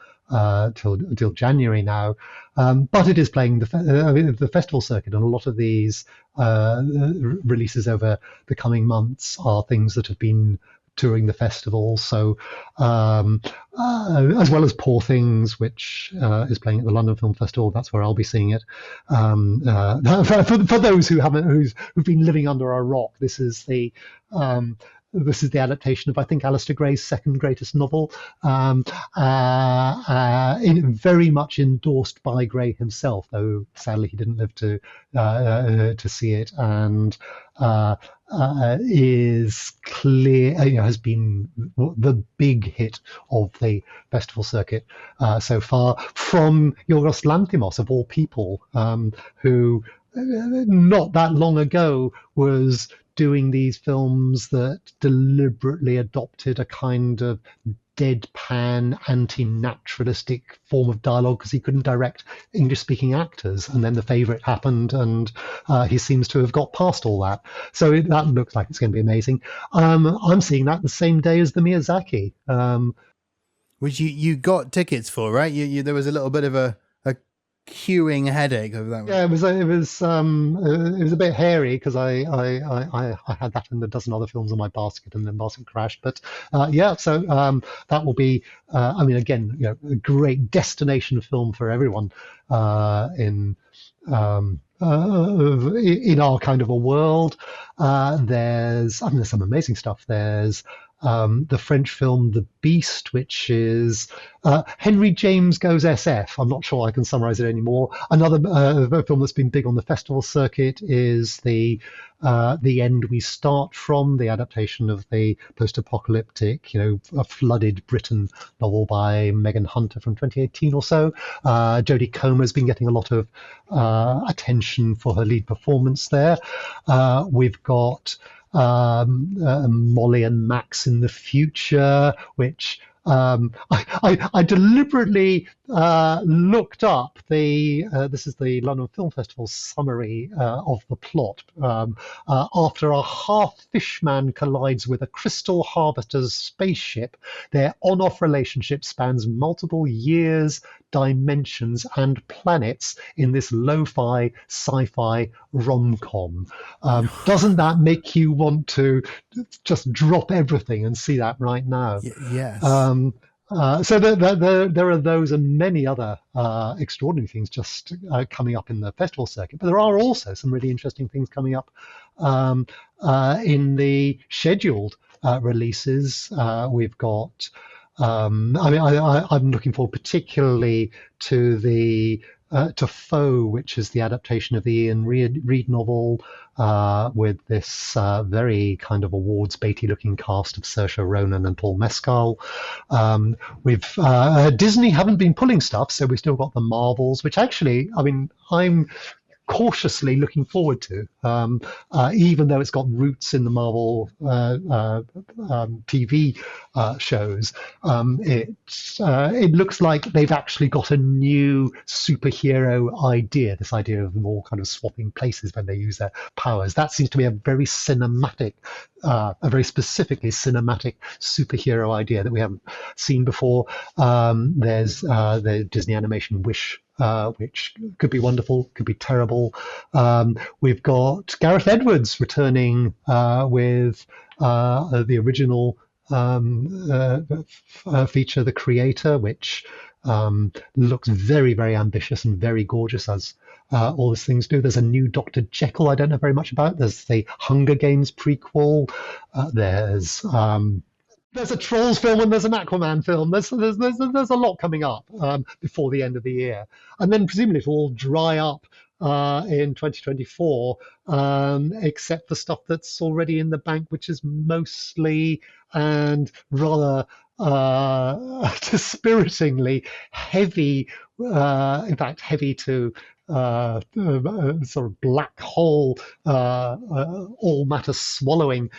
January now. But it is playing the festival circuit, and a lot of these releases over the coming months are things that have been touring the festival. So, as well as Poor Things, which is playing at the London Film Festival, that's where I'll be seeing it. For those who've been living under a rock, this is the adaptation of, I think, Alistair Gray's second greatest novel, very much endorsed by Gray himself, though sadly he didn't live to see it, and is clear, has been the big hit of the festival circuit so far, from Yorgos Lanthimos, of all people, who not that long ago was doing these films that deliberately adopted a kind of deadpan, anti-naturalistic form of dialogue because he couldn't direct English-speaking actors. And then The Favourite happened, and he seems to have got past all that. So that looks like it's going to be amazing. I'm seeing that the same day as the Miyazaki. Which you got tickets for, right? There was a little bit of a queuing headache of that one. Yeah, it was a bit hairy because I had that and a dozen other films in my basket, and then basket crashed. But so that will be, again, a great destination film for everyone in our kind of a world. There's some amazing stuff. There's the French film The Beast, which is Henry James Goes SF. I'm not sure I can summarize it anymore. Another film that's been big on the festival circuit is the End We Start From, the adaptation of the post-apocalyptic, a flooded Britain novel by Megan Hunter from 2018 or so. Jodie Comer's been getting a lot of attention for her lead performance there. We've got Molly and Max in the Future, which I deliberately looked up this is the London Film Festival summary of the plot. After a half-fishman collides with a crystal harvester's spaceship, their on-off relationship spans multiple years, dimensions, and planets in this lo-fi sci-fi rom-com. Doesn't that make you want to just drop everything and see that right now? Yes. So there are those and many other extraordinary things just coming up in the festival circuit. But there are also some really interesting things coming up in the scheduled releases. We've got, I'm looking forward particularly to the to Foe, which is the adaptation of the Ian Reid novel, with this very kind of awards baity looking cast of Saoirse Ronan and Paul Mescal. We've Disney haven't been pulling stuff, so we've still got the Marvels, which actually, I'm cautiously looking forward to, even though it's got roots in the Marvel TV shows. It looks like they've actually got a new superhero idea, this idea of them all kind of swapping places when they use their powers. That seems to be a very cinematic, a very specifically cinematic superhero idea that we haven't seen before. There's the Disney animation Wish, which could be wonderful, could be terrible. We've got Gareth Edwards returning with the original feature, The Creator, which looks very, very ambitious and very gorgeous, as all these things do. There's a new Dr. Jekyll I don't know very much about. There's the Hunger Games prequel. There's a Trolls film and there's an Aquaman film. There's a lot coming up before the end of the year, and then presumably it'll all dry up in 2024, except for stuff that's already in the bank, which is mostly and rather dispiritingly heavy. In fact, heavy to sort of black hole, all matter swallowing,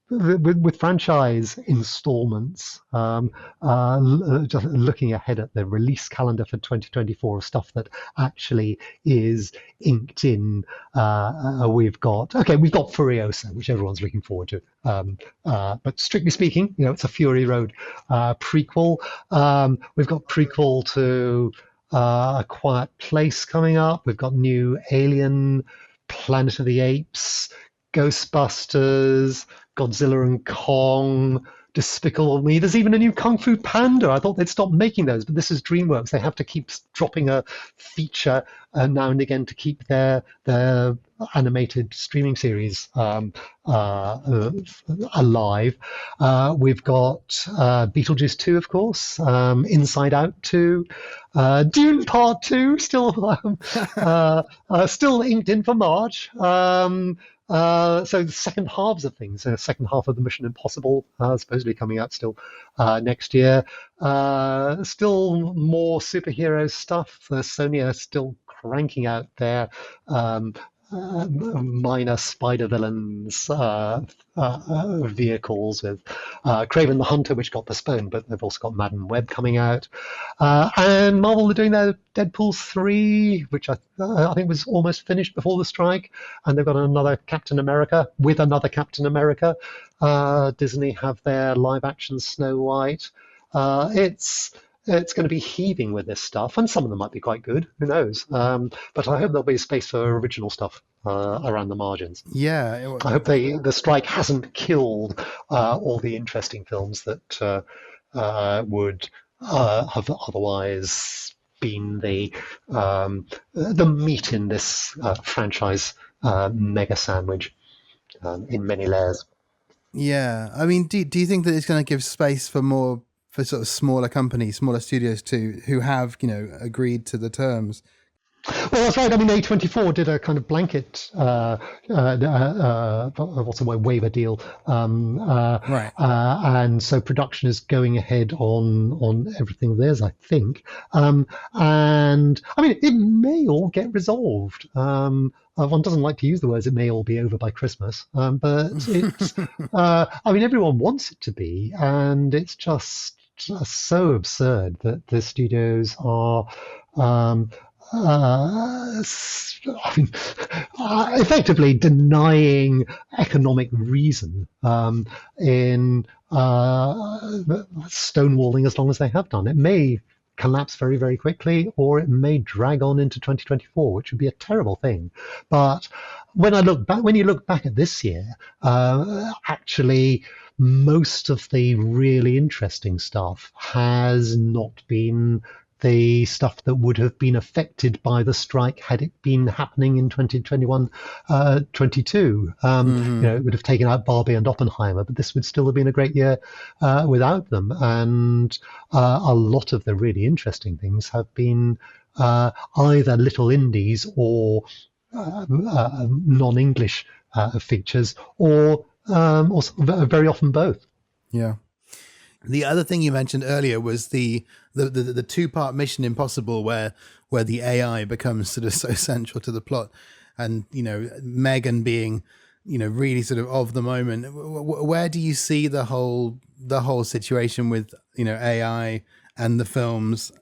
with franchise installments, just looking ahead at the release calendar for 2024 of stuff that actually is inked in. We've got Furiosa, which everyone's looking forward to. But strictly speaking, it's a Fury Road prequel. We've got prequel to A Quiet Place coming up. We've got new Alien, Planet of the Apes, Ghostbusters, Godzilla and Kong, Despicable Me. There's even a new Kung Fu Panda. I thought they'd stop making those, but this is DreamWorks. They have to keep dropping a feature now and again to keep their animated streaming series alive. We've got Beetlejuice 2, of course, Inside Out 2, Dune Part 2, still inked in for March. So the second halves of things, the second half of the Mission Impossible, supposedly coming out still next year. Still more superhero stuff. Sony are still cranking out their minor spider villains vehicles with Kraven the Hunter, which got postponed, but they've also got Madam Web coming out. And Marvel are doing their Deadpool 3, which I think was almost finished before the strike, and they've got another Captain America with another Captain America. Disney have their live action Snow White. It's going to be heaving with this stuff, and some of them might be quite good. Who knows? But I hope there'll be space for original stuff around the margins. Yeah, I hope the strike hasn't killed all the interesting films that would have otherwise been the meat in this franchise mega sandwich in many layers. Yeah, I mean, do you think that it's going to give space for sort of smaller companies, smaller studios who have, agreed to the terms? Well, that's right. I mean, A24 did a kind of blanket, what's the word, waiver deal, right? And so production is going ahead on everything of theirs, I think. And I mean, it may all get resolved. One doesn't like to use the words "it may all be over by Christmas," but it's. I mean, everyone wants it to be, and it's just so absurd that the studios are. Effectively denying economic reason in stonewalling as long as they have done. It may collapse very, very quickly, or it may drag on into 2024, which would be a terrible thing. But when you look back at this year, actually, most of the really interesting stuff has not been the stuff that would have been affected by the strike had it been happening in 2021, 22. It would have taken out Barbie and Oppenheimer, but this would still have been a great year without them. And a lot of the really interesting things have been either little indies or non-English features, or very often both. Yeah. The other thing you mentioned earlier was the two-part Mission Impossible where the AI becomes sort of so central to the plot, and Megan being really sort of the moment. Where do you see the whole situation with AI and the films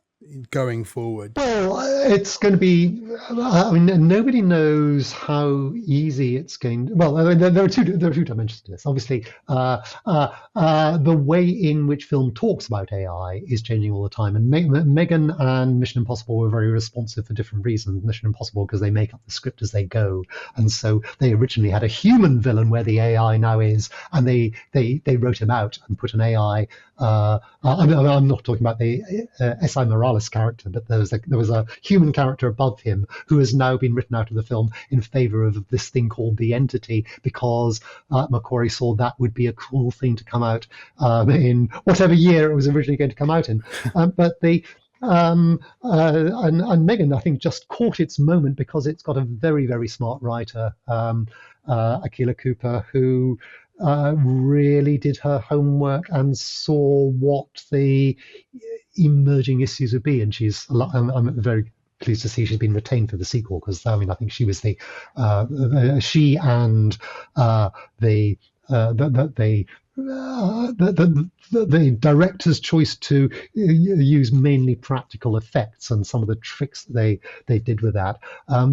going forward? Well, it's going to be. I mean, nobody knows how easy it's going to. Well, I mean, there are two dimensions to this. Obviously, the way in which film talks about AI is changing all the time. And Megan and Mission Impossible were very responsive for different reasons. Mission Impossible because they make up the script as they go, and so they originally had a human villain where the AI now is, and they wrote him out and put an AI. I'm not talking about the S.I. Morales character, but there was a human character above him who has now been written out of the film in favor of this thing called the Entity, because Macquarie saw that would be a cool thing to come out in whatever year it was originally going to come out in. But the and Megan, I think, just caught its moment because it's got a very, very smart writer, Akilah Cooper, who really did her homework and saw what the emerging issues would be. And I'm very pleased to see she's been retained for the sequel, because I mean I think she was she and the the director's choice to use mainly practical effects and some of the tricks that they did with that,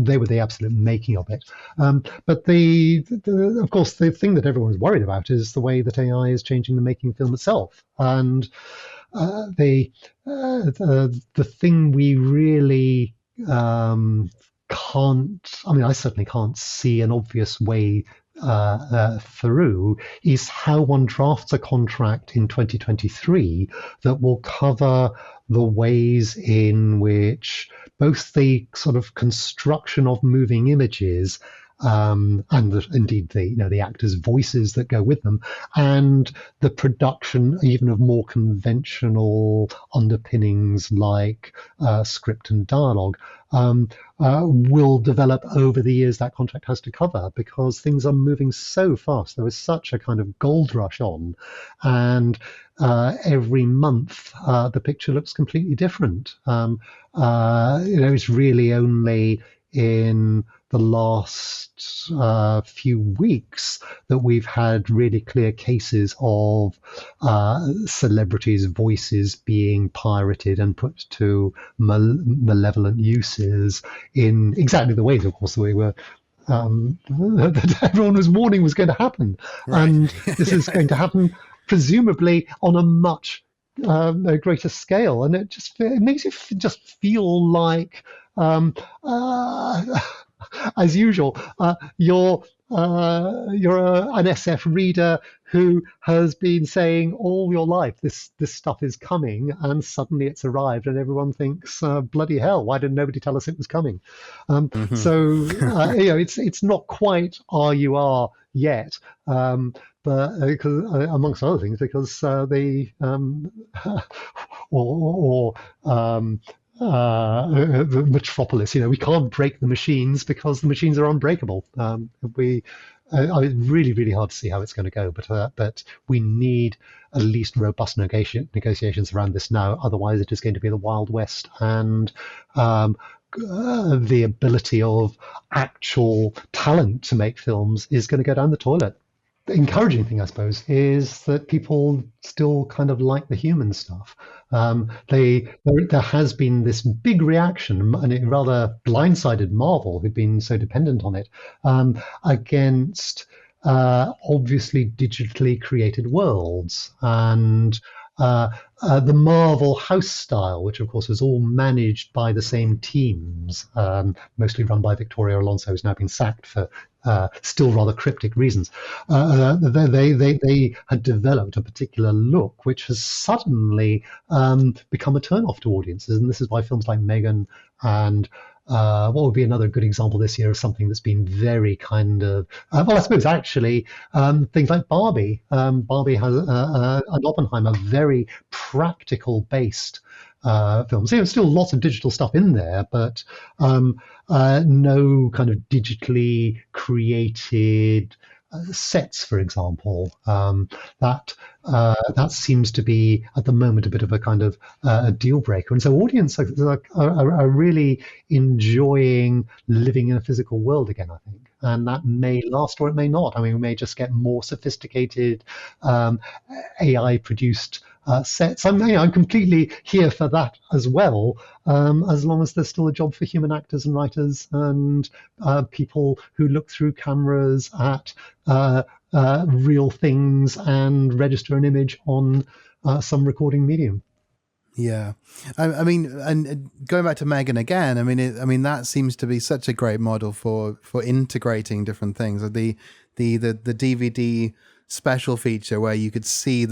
they were the absolute making of it. But of course, the thing that everyone's worried about is the way that AI is changing the making of film itself. And the thing we really can't, I mean, I certainly can't see an obvious way through is how one drafts a contract in 2023 that will cover the ways in which both the sort of construction of moving images and indeed the actors' voices that go with them, and the production even of more conventional underpinnings like script and dialogue will develop over the years that contract has to cover, because things are moving so fast. There was such a kind of gold rush on, and every month the picture looks completely different. It's really only in the last few weeks that we've had really clear cases of celebrities' voices being pirated and put to malevolent uses in exactly the ways, of course, that we were that everyone was warning was going to happen. Right. And this is going to happen presumably on a much greater scale, and it makes you just feel like as usual, you're an SF reader who has been saying all your life this stuff is coming, and suddenly it's arrived, and everyone thinks, bloody hell, why didn't nobody tell us it was coming? So it's not quite RUR yet, but because amongst other things, because the metropolis, we can't break the machines because the machines are unbreakable. Really, really hard to see how it's going to go, but we need at least robust negotiations around this now. Otherwise, it is going to be the Wild West, and the ability of actual talent to make films is going to go down the toilet. The encouraging thing, I suppose, is that people still kind of like the human stuff. There has been this big reaction, and it rather blindsided Marvel, who'd been so dependent on it, against obviously digitally created worlds. And the Marvel house style, which of course was all managed by the same teams, mostly run by Victoria Alonso, who's now been sacked for still rather cryptic reasons. They had developed a particular look which has suddenly become a turn-off to audiences, and this is why films like Megan and what would be another good example this year of something that's been very kind of, I suppose actually things like Barbie. Barbie has and Oppenheimer, very practical based films. There's still lots of digital stuff in there, but no kind of digitally created sets, for example. That seems to be at the moment a bit of a kind of a deal breaker, and so audiences are really enjoying living in a physical world again, I think, and that may last or it may not. I mean, we may just get more sophisticated AI produced sets. I'm completely here for that as well, as long as there's still a job for human actors and writers and people who look through cameras at real things and register an image on some recording medium. Yeah, I mean, and going back to Megan again, I mean, that seems to be such a great model for integrating different things. The DVD special feature where you could see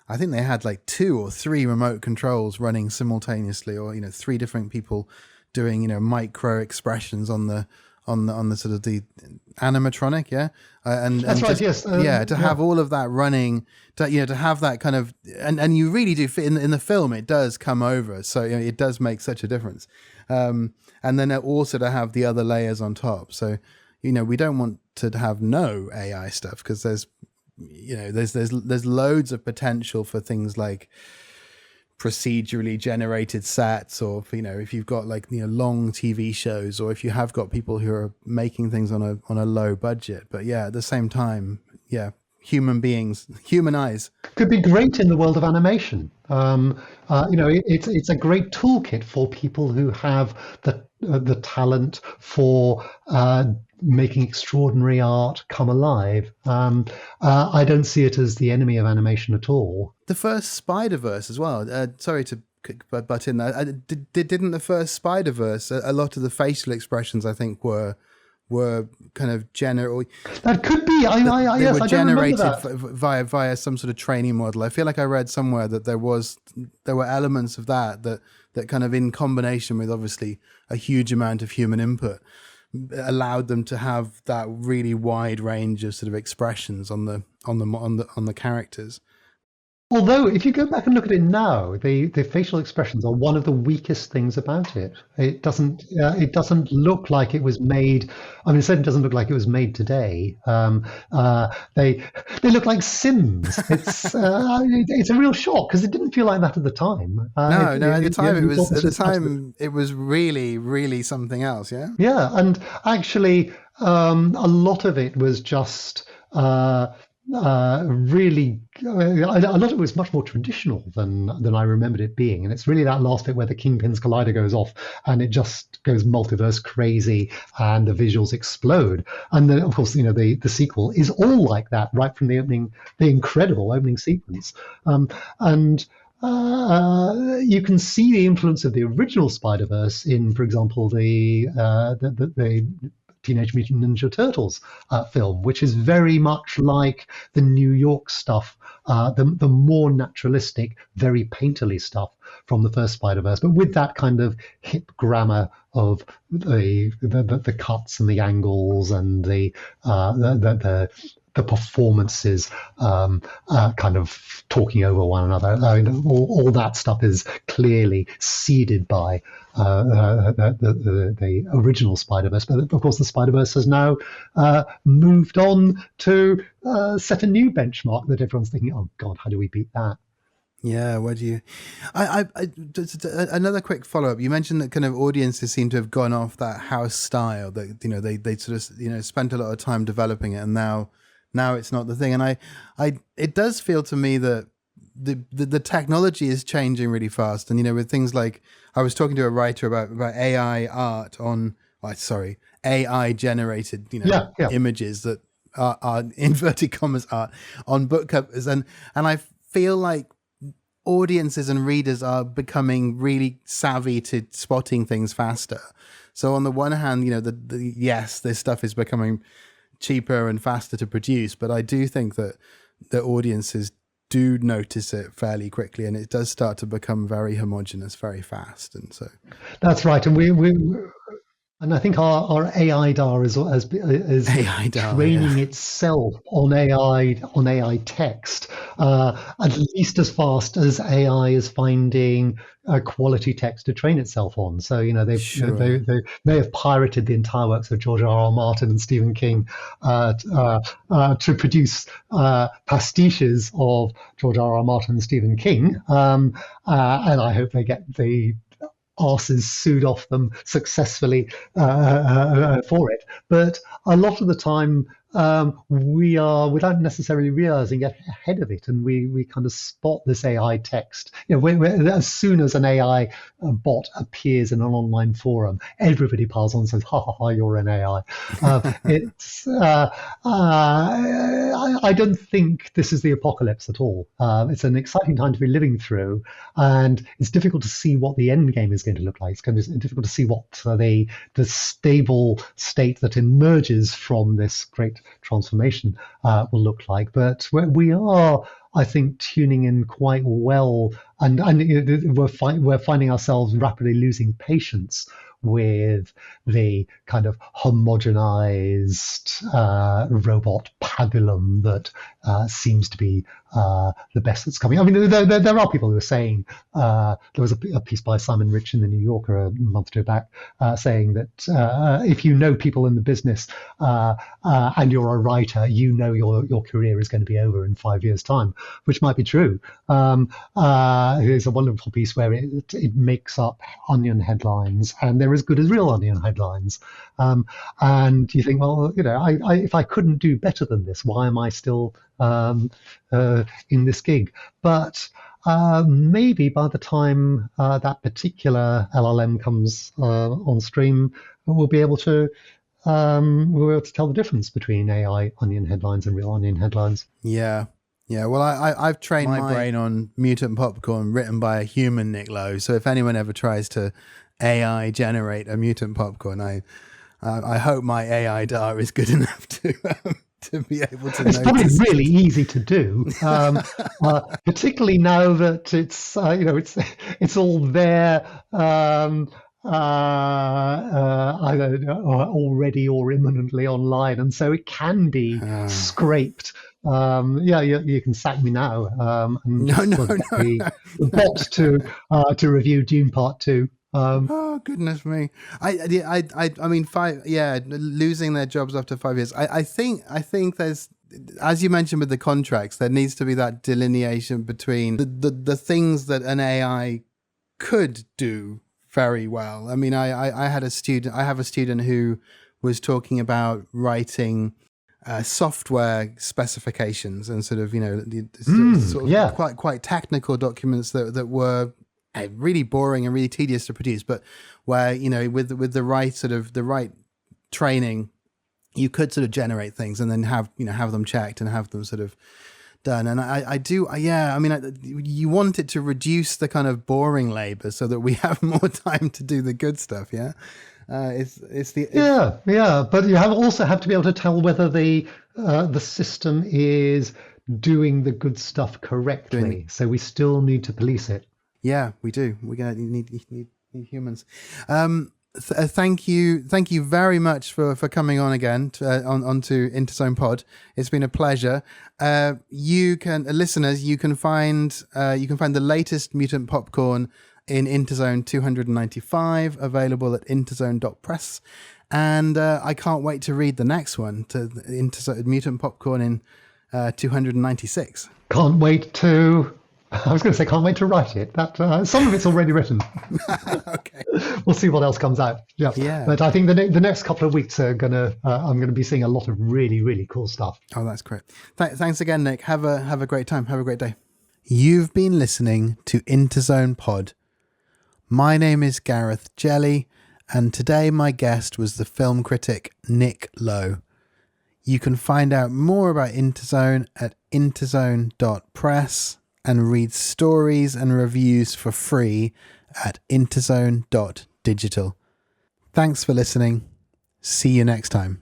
I think they had like 2 or 3 remote controls running simultaneously, or 3 different people doing micro expressions on the sort of the animatronic, that's right. Yes, to have all of that running, to have that kind of, and you really do fit in the film. It does come over, so it does make such a difference, and then also to have the other layers on top. So we don't want to have no AI stuff, because there's loads of potential for things like procedurally generated sets, or if you've got like long TV shows, or if you have got people who are making things on a low budget. But yeah, at the same time, human beings, human eyes could be great in the world of animation. It's a great toolkit for people who have the talent for making extraordinary art come alive. I don't see it as the enemy of animation at all. The first Spider-Verse as well. Sorry to butt in there. Didn't the first Spider-Verse, a lot of the facial expressions, I think, were kind of general. That could be. They Yes, were I generated don't remember that. via some sort of training model. I feel like I read somewhere that there were elements of that kind of, in combination with obviously a huge amount of human input, allowed them to have that really wide range of sort of expressions on the characters. Although, if you go back and look at it now, the facial expressions are one of the weakest things about it. It doesn't look like it was made. I mean, it certainly doesn't look like it was made today. They look like Sims. It's a real shock because it didn't feel like that at the time. At the time it was really, really something else. Yeah. Yeah, and actually, a lot of it was just. Really, a lot of it was much more traditional than I remembered it being, and it's really that last bit where the Kingpin's collider goes off and it just goes multiverse crazy and the visuals explode. And then, of course, the sequel is all like that right from the incredible opening sequence, and. You can see the influence of the original Spider-Verse in, for example, the Teenage Mutant Ninja Turtles film, which is very much like the New York stuff, the more naturalistic, very painterly stuff from the first Spider-Verse, but with that kind of hip grammar of the cuts and the angles and the performances kind of talking over one another. All that stuff is clearly seeded by the original Spider-Verse. But of course, the Spider-Verse has now moved on to set a new benchmark that everyone's thinking, oh God, how do we beat that? Yeah, where do you? Just another quick follow up. You mentioned that kind of audiences seem to have gone off that house style. That they sort of spent a lot of time developing it, and now it's not the thing. And it does feel to me that the technology is changing really fast. And with things like, I was talking to a writer about AI art on AI generated images that are inverted commas art on book covers, and I feel like audiences and readers are becoming really savvy to spotting things faster. So on the one hand, yes, this stuff is becoming cheaper and faster to produce, but I do think that the audiences do notice it fairly quickly, and it does start to become very homogenous very fast. And so that's right. And I think our AI DAR is AI DAR, training itself on AI text, at least as fast as AI is finding quality text to train itself on. So they may have pirated the entire works of George R.R. Martin and Stephen King to produce pastiches of George R.R. Martin and Stephen King, and I hope they get the arses sued off them successfully for it. But a lot of the time, we are, without necessarily realizing, get ahead of it, and we kind of spot this AI text. As soon as an AI bot appears in an online forum, everybody piles on and says, "Ha ha ha, you're an AI." I don't think this is the apocalypse at all. It's an exciting time to be living through, and it's difficult to see what the end game is going to look like. It's going to be difficult to see what the stable state that emerges from this great transformation will look like. But we are, I think, tuning in quite well, and we're finding ourselves rapidly losing patience with the kind of homogenized robot pabulum that seems to be the best that's coming. I mean, there are people who are saying, there was a piece by Simon Rich in the New Yorker a month or two back saying that if you know people in the business and you're a writer, you know your career is going to be over in 5 years' time, which might be true. There's a wonderful piece where it makes up Onion headlines, and they're as good as real Onion headlines. And you think, well, if I couldn't do better than this, why am I still in this gig? But maybe by the time that particular LLM comes on stream, we'll be able to tell the difference between AI Onion headlines and real Onion headlines. Yeah. Yeah, well, I've trained my brain on Mutant Popcorn written by a human, Nick Lowe. So if anyone ever tries to AI generate a Mutant Popcorn, I hope my AI DAR is good enough to be able to. It's probably really easy to do, particularly now that it's all there. I don't know, already or imminently online, and so it can be scraped. You can sack me now. The bot to review Dune Part 2. Oh goodness me! I mean, losing their jobs after 5 years. I think there's, as you mentioned with the contracts, there needs to be that delineation between the things that an AI could do very well. I mean, I have a student who was talking about writing software specifications and sort of quite technical documents that were really boring and really tedious to produce, but where with the right training, you could sort of generate things and then have them checked and have them sort of done. And I mean, you want it to reduce the kind of boring labor so that we have more time to do the good stuff. Yeah. But you also have to be able to tell whether the system is doing the good stuff correctly. So we still need to police it. Yeah, we do. We're gonna need humans. Thank you very much for coming on again onto INTERZONE Pod. It's been a pleasure. Listeners, you can find the latest Mutant Popcorn in INTERZONE 295, available at interzone.press, and I can't wait to read the next one, to Mutant Popcorn in 296. Can't wait to write it. That some of it's already written. Okay. We'll see what else comes out. Yeah. But I think the next couple of weeks I'm gonna be seeing a lot of really, really cool stuff. Oh, that's great. Thanks again, Nick. Have a great time. Have a great day. You've been listening to INTERZONE Pod. My name is Gareth Jelley, and today my guest was the film critic Nick Lowe. You can find out more about INTERZONE at interzone.press and read stories and reviews for free at interzone.digital. Thanks for listening. See you next time.